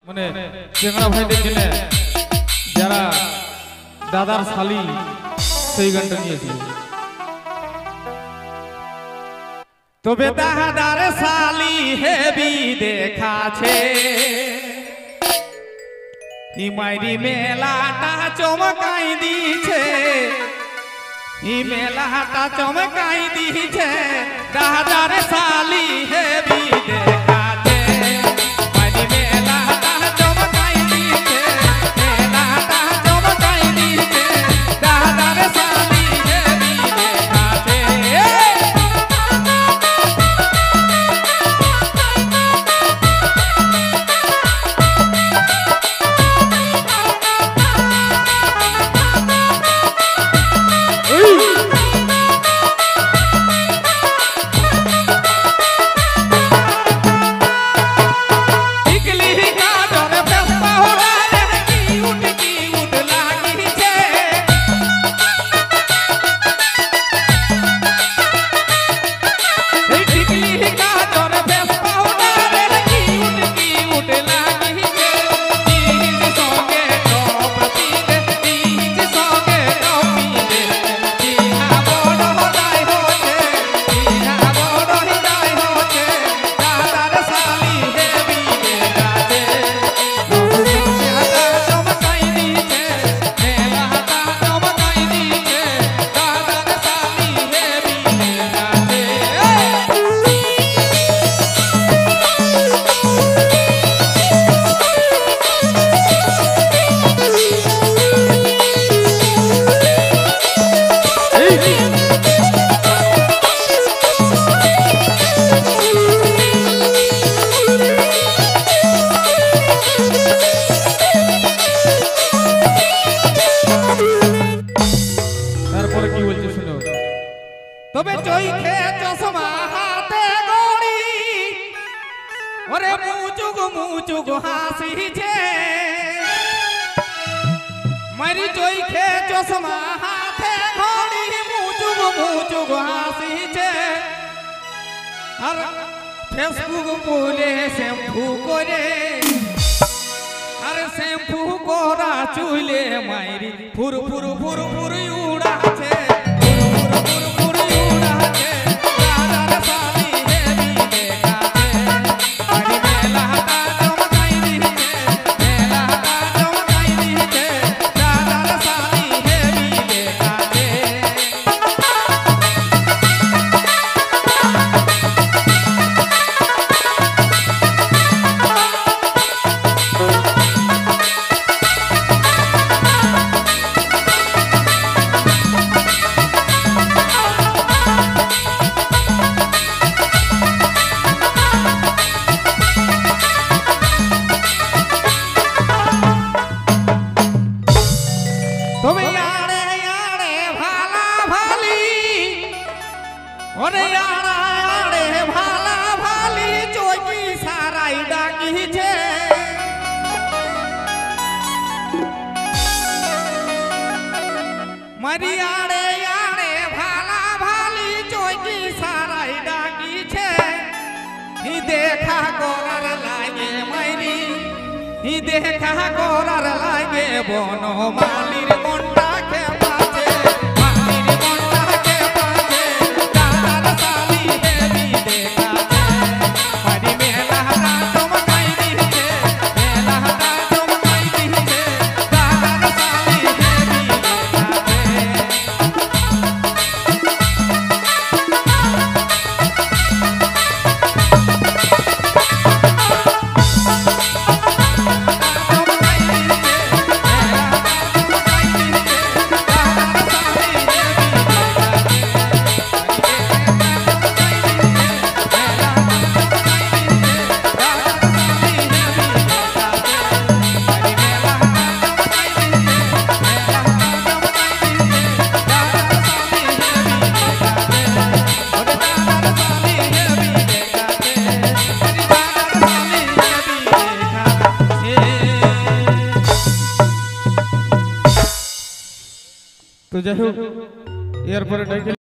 মানে চেংড়া ভাইদের জন্য যারা দাদার শালি সেই গানটা নিয়েছিল। তবে দাদার শালি হেবি দেখাছে মাইরি মেলাটা চমকাই দিছে, মেলাটা চমকাই দিছে দাদার শালি হেবি দেখাছে মাইরি মেলাটা চমকাই দিছে, মেলাটা চমকাই দিছে দাদার শালি হেবি দেখাছে। তবে চোখে চশমা হাতে গড়ি ওরে মুচুক মুচুক হাসিছে, মারি চোখে চশমা হাতে গড়ি মুচুক মুচুক হাসিছে, আর ফেসবুক বলে শ্যাম্পু করে আর শ্যাম্পু করা চুলে মাইরি ফুর ফুর ফুর ফুর উড়াছে। তবে আড়ে আড়ে ভালা ভালি ওরে আড়ে ভালা ভালি চোখি সারাই ডাকিছে, মারি আড়ে আড়ে ভালা ভালি চোখি সারাই ডাকিছে, দেখা করার লাগে মাইরি দেখা করার লাগে বনমালীর মনটা খেপাছে, মালির মনটা খেপাছে দাদার শালি হেবি দেখাছে, মারি মেলাটা চমকাই দিছে, মেলাটা চমকাই দিছে দাদার শালি হেবি দেখাছে। তো যাই হোক এরপরে